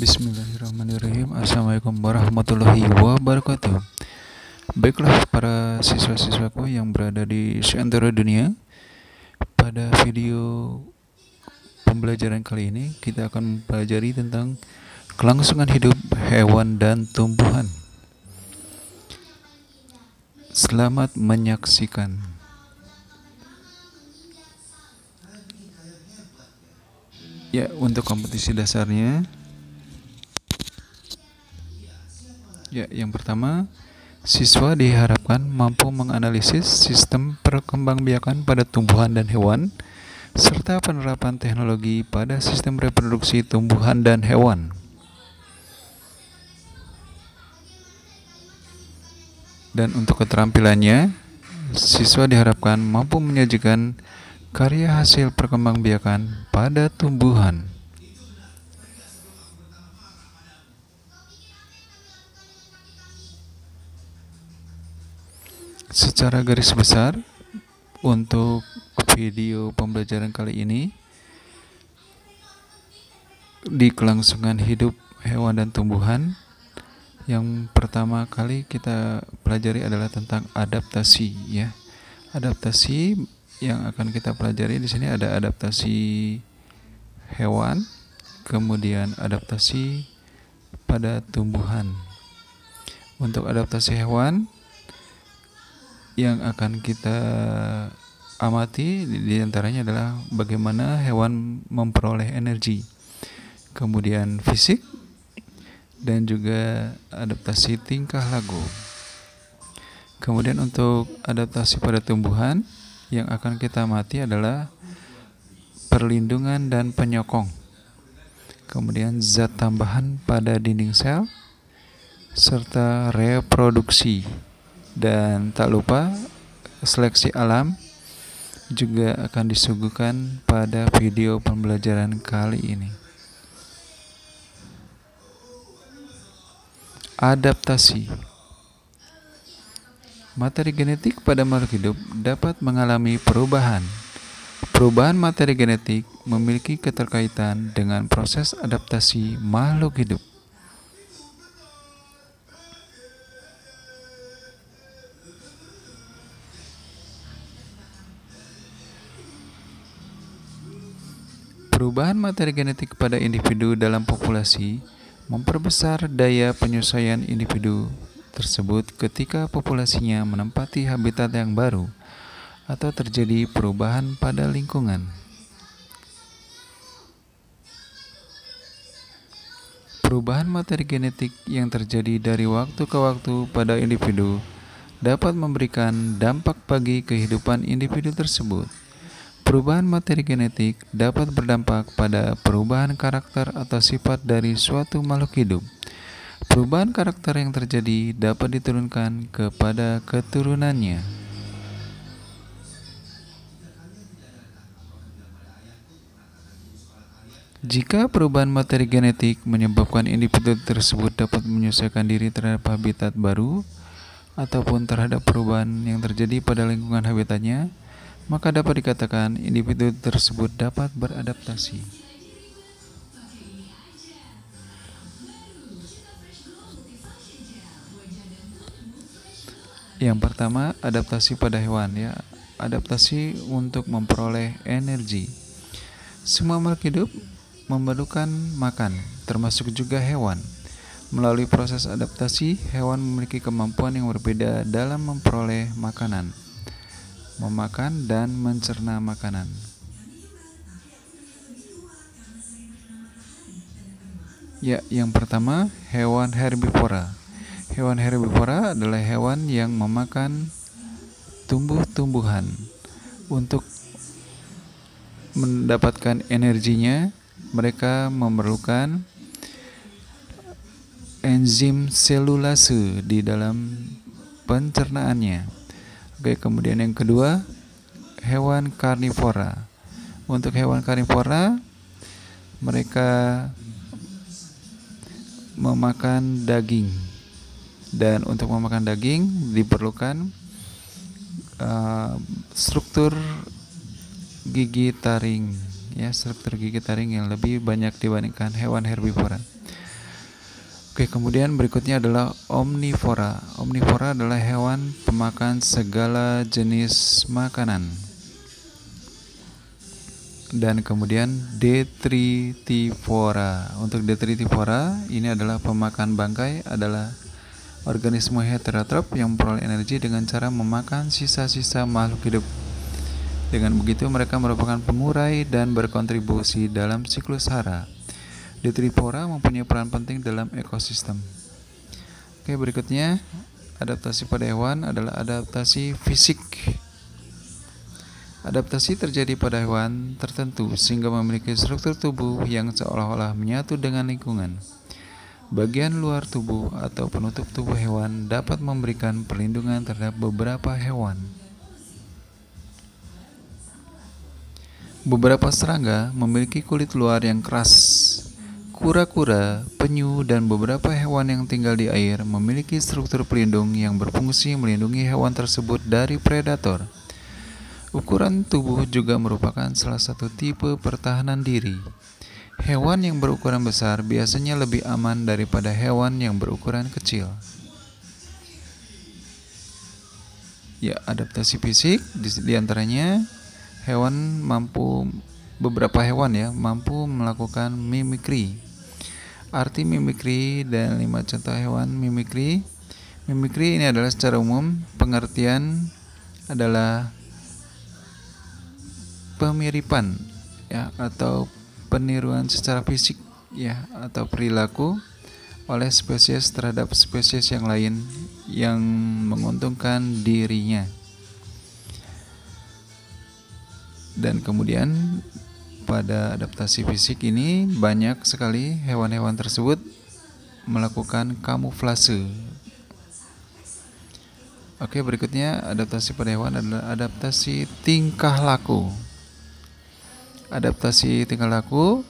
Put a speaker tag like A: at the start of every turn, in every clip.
A: Bismillahirrahmanirrahim. Assalamualaikum warahmatullahi wabarakatuh. Baiklah para siswa-siswaku yang berada di seantero dunia, pada video pembelajaran kali ini kita akan mempelajari tentang kelangsungan hidup hewan dan tumbuhan. Selamat menyaksikan. Ya, untuk kompetisi dasarnya, yang pertama, siswa diharapkan mampu menganalisis sistem perkembangbiakan pada tumbuhan dan hewan, serta penerapan teknologi pada sistem reproduksi tumbuhan dan hewan. Dan untuk keterampilannya, siswa diharapkan mampu menyajikan karya hasil perkembangbiakan pada tumbuhan. Secara garis besar, untuk video pembelajaran kali ini di kelangsungan hidup hewan dan tumbuhan, yang pertama kali kita pelajari adalah tentang adaptasi, ya. Adaptasi yang akan kita pelajari di sini ada adaptasi hewan, kemudian adaptasi pada tumbuhan. Untuk adaptasi hewan yang akan kita amati di antaranya adalah bagaimana hewan memperoleh energi, kemudian fisik, dan juga adaptasi tingkah laku. Kemudian untuk adaptasi pada tumbuhan yang akan kita amati adalah perlindungan dan penyokong, kemudian zat tambahan pada dinding sel, serta reproduksi. Dan tak lupa, seleksi alam juga akan disuguhkan pada video pembelajaran kali ini. Adaptasi. Materi genetik pada makhluk hidup dapat mengalami perubahan. Perubahan materi genetik memiliki keterkaitan dengan proses adaptasi makhluk hidup. Perubahan materi genetik pada individu dalam populasi memperbesar daya penyesuaian individu tersebut ketika populasinya menempati habitat yang baru atau terjadi perubahan pada lingkungan. Perubahan materi genetik yang terjadi dari waktu ke waktu pada individu dapat memberikan dampak bagi kehidupan individu tersebut. Perubahan materi genetik dapat berdampak pada perubahan karakter atau sifat dari suatu makhluk hidup. Perubahan karakter yang terjadi dapat diturunkan kepada keturunannya. Jika perubahan materi genetik menyebabkan individu tersebut dapat menyesuaikan diri terhadap habitat baru ataupun terhadap perubahan yang terjadi pada lingkungan habitatnya, maka dapat dikatakan individu tersebut dapat beradaptasi. Yang pertama, adaptasi pada hewan, ya. Adaptasi untuk memperoleh energi. Semua makhluk hidup memerlukan makan, termasuk juga hewan. Melalui proses adaptasi, hewan memiliki kemampuan yang berbeda dalam memperoleh makanan, memakan, dan mencerna makanan. Ya, yang pertama, hewan herbivora. Hewan herbivora adalah hewan yang memakan tumbuh-tumbuhan. Untuk mendapatkan energinya, mereka memerlukan enzim selulase di dalam pencernaannya. Oke, kemudian yang kedua, hewan karnivora. Untuk hewan karnivora, mereka memakan daging. Dan untuk memakan daging diperlukan struktur gigi taring, ya, struktur gigi taring yang lebih banyak dibandingkan hewan herbivora. Oke, kemudian berikutnya adalah omnivora. Omnivora adalah hewan pemakan segala jenis makanan. Dan kemudian detritivora. Untuk detritivora ini adalah pemakan bangkai, adalah organisme heterotrof yang memperoleh energi dengan cara memakan sisa-sisa makhluk hidup. Dengan begitu mereka merupakan pengurai dan berkontribusi dalam siklus hara. Detritivora mempunyai peran penting dalam ekosistem. Oke, berikutnya adaptasi pada hewan adalah adaptasi fisik. Adaptasi terjadi pada hewan tertentu sehingga memiliki struktur tubuh yang seolah-olah menyatu dengan lingkungan. Bagian luar tubuh atau penutup tubuh hewan dapat memberikan perlindungan terhadap beberapa hewan. Beberapa serangga memiliki kulit luar yang keras. Kura-kura, penyu, dan beberapa hewan yang tinggal di air memiliki struktur pelindung yang berfungsi melindungi hewan tersebut dari predator. Ukuran tubuh juga merupakan salah satu tipe pertahanan diri. Hewan yang berukuran besar biasanya lebih aman daripada hewan yang berukuran kecil. Ya, adaptasi fisik di antaranya beberapa hewan mampu melakukan mimikri. Arti mimikri dan 5 contoh hewan mimikri. Mimikri ini adalah secara umum pengertian adalah pemiripan atau peniruan secara fisik atau perilaku oleh spesies terhadap spesies yang lain yang menguntungkan dirinya. Dan kemudian pada adaptasi fisik ini banyak sekali hewan-hewan tersebut melakukan kamuflase. Oke, berikutnya adaptasi pada hewan adalah adaptasi tingkah laku. Adaptasi tingkah laku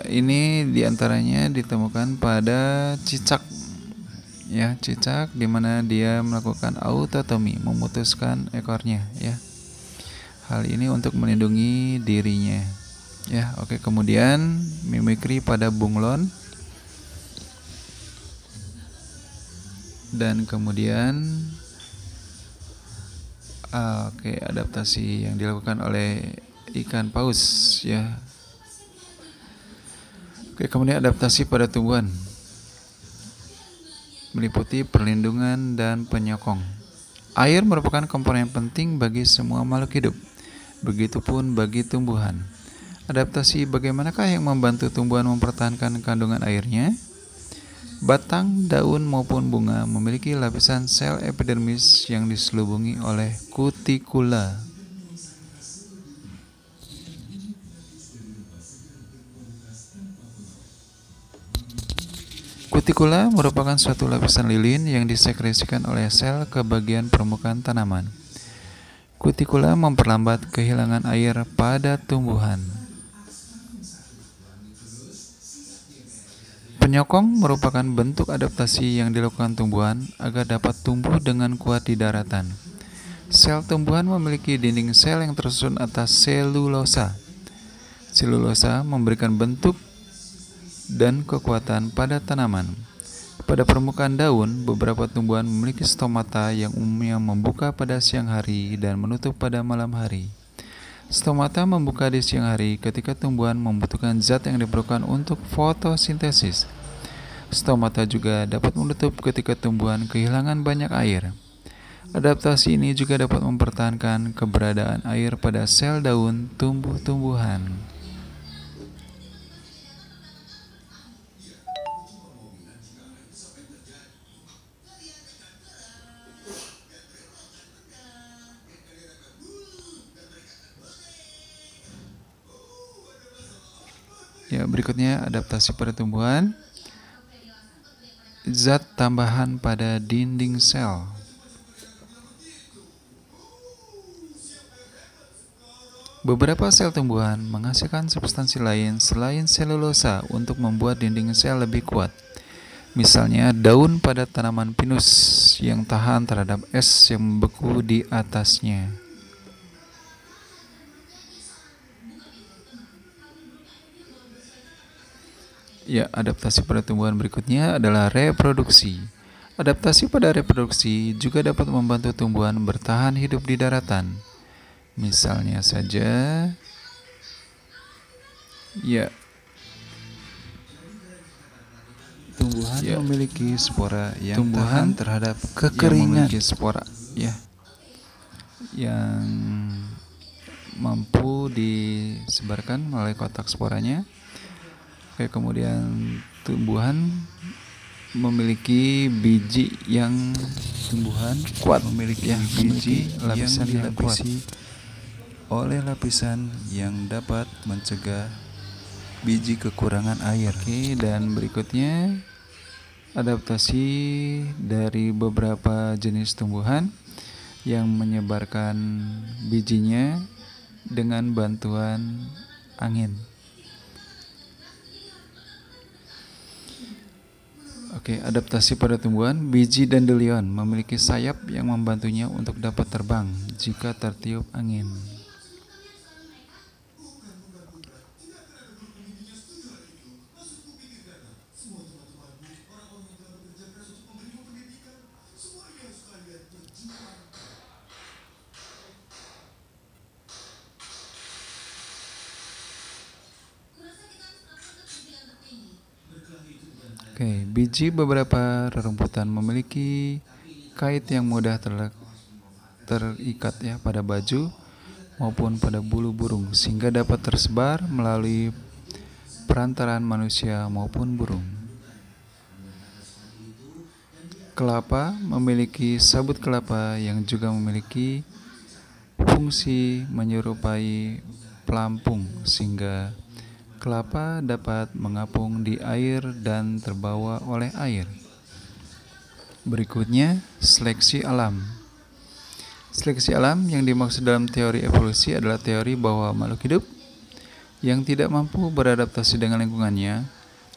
A: ini diantaranya ditemukan pada cicak. Cicak di mana dia melakukan autotomi, memutuskan ekornya Hal ini untuk melindungi dirinya. Oke, kemudian mimikri pada bunglon. Dan kemudian adaptasi yang dilakukan oleh ikan paus Oke, kemudian adaptasi pada tumbuhan meliputi perlindungan dan penyokong. Air merupakan komponen penting bagi semua makhluk hidup, begitupun bagi tumbuhan. Adaptasi bagaimanakah yang membantu tumbuhan mempertahankan kandungan airnya? Batang, daun maupun bunga memiliki lapisan sel epidermis yang diselubungi oleh kutikula. Kutikula merupakan suatu lapisan lilin yang disekresikan oleh sel ke bagian permukaan tanaman. Kutikula memperlambat kehilangan air pada tumbuhan. Penyokong merupakan bentuk adaptasi yang dilakukan tumbuhan agar dapat tumbuh dengan kuat di daratan. Sel tumbuhan memiliki dinding sel yang tersusun atas selulosa. Selulosa memberikan bentuk dan kekuatan pada tanaman. Pada permukaan daun, beberapa tumbuhan memiliki stomata yang umumnya membuka pada siang hari dan menutup pada malam hari. Stomata membuka di siang hari ketika tumbuhan membutuhkan zat yang diperlukan untuk fotosintesis. Stomata juga dapat menutup ketika tumbuhan kehilangan banyak air. Adaptasi ini juga dapat mempertahankan keberadaan air pada sel daun tumbuh-tumbuhan. Berikutnya adaptasi pada tumbuhan. Zat tambahan pada dinding sel. Beberapa sel tumbuhan menghasilkan substansi lain selain selulosa untuk membuat dinding sel lebih kuat. Misalnya daun pada tanaman pinus yang tahan terhadap es yang membeku di atasnya. Ya, adaptasi pada tumbuhan berikutnya adalah reproduksi. Adaptasi pada reproduksi juga dapat membantu tumbuhan bertahan hidup di daratan. Misalnya saja, ya, tumbuhan memiliki spora yang tahan terhadap kekeringan. Memiliki spora, ya, yang mampu disebarkan melalui kotak sporanya. Oke, kemudian tumbuhan memiliki biji yang kuat, memiliki lapisan yang dilapisi oleh lapisan yang dapat mencegah biji kekurangan air. Oke, dan berikutnya adaptasi dari beberapa jenis tumbuhan yang menyebarkan bijinya dengan bantuan angin. Oke, adaptasi pada tumbuhan, biji dandelion memiliki sayap yang membantunya untuk dapat terbang jika tertiup angin. Oke, biji beberapa rerumputan memiliki kait yang mudah terikat ya pada baju maupun pada bulu burung sehingga dapat tersebar melalui perantaraan manusia maupun burung. Kelapa memiliki sabut kelapa yang juga memiliki fungsi menyerupai pelampung sehingga kelapa dapat mengapung di air dan terbawa oleh air. Berikutnya, seleksi alam. Seleksi alam yang dimaksud dalam teori evolusi adalah teori bahwa makhluk hidup yang tidak mampu beradaptasi dengan lingkungannya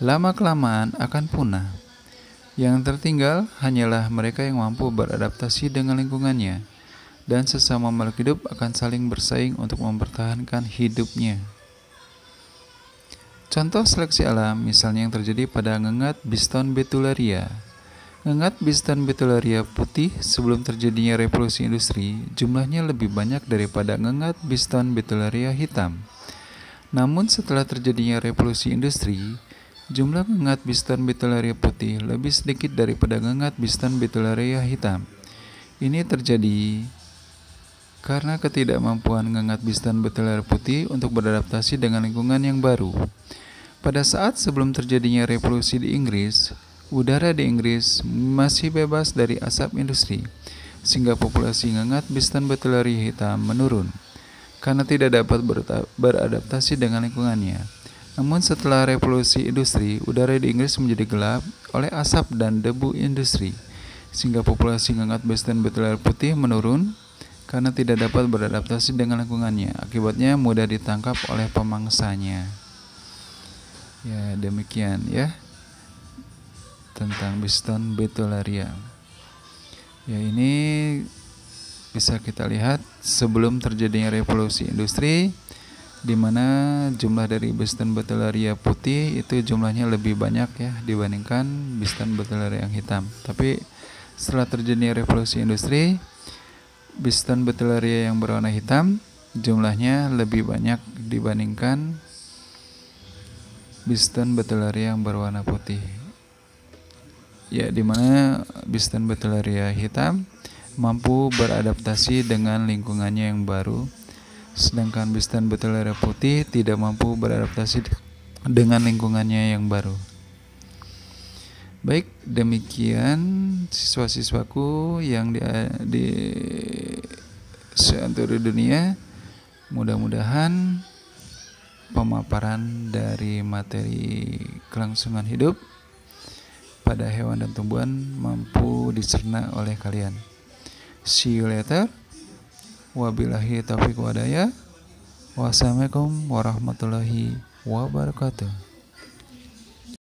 A: lama-kelamaan akan punah. Yang tertinggal hanyalah mereka yang mampu beradaptasi dengan lingkungannya, dan sesama makhluk hidup akan saling bersaing untuk mempertahankan hidupnya. Contoh seleksi alam misalnya yang terjadi pada ngengat Biston betularia. Ngengat Biston betularia putih sebelum terjadinya revolusi industri jumlahnya lebih banyak daripada ngengat Biston betularia hitam. Namun setelah terjadinya revolusi industri, jumlah ngengat Biston betularia putih lebih sedikit daripada ngengat Biston betularia hitam. Ini terjadi karena ketidakmampuan ngengat Biston betularia putih untuk beradaptasi dengan lingkungan yang baru. Pada saat sebelum terjadinya revolusi di Inggris, udara di Inggris masih bebas dari asap industri, sehingga populasi ngengat Biston betularia hitam menurun karena tidak dapat beradaptasi dengan lingkungannya. Namun setelah revolusi industri, udara di Inggris menjadi gelap oleh asap dan debu industri, sehingga populasi ngengat Biston betularia putih menurun karena tidak dapat beradaptasi dengan lingkungannya. Akibatnya mudah ditangkap oleh pemangsanya. Ya, demikian ya tentang Biston betularia. Ya, ini bisa kita lihat sebelum terjadinya revolusi industri, di mana jumlah dari Biston betularia putih itu jumlahnya lebih banyak ya dibandingkan Biston betularia yang hitam. Tapi setelah terjadinya revolusi industri, Biston betularia yang berwarna hitam jumlahnya lebih banyak dibandingkan Biston betularia yang berwarna putih. Ya, di mana Biston betularia hitam mampu beradaptasi dengan lingkungannya yang baru, sedangkan Biston betularia putih tidak mampu beradaptasi dengan lingkungannya yang baru. Baik, demikian siswa-siswaku yang di seluruh dunia. Mudah-mudahan pemaparan dari materi kelangsungan hidup pada hewan dan tumbuhan mampu dicerna oleh kalian. See you later. Wabillahi taufiq wa hidayah. Wassalamualaikum warahmatullahi wabarakatuh.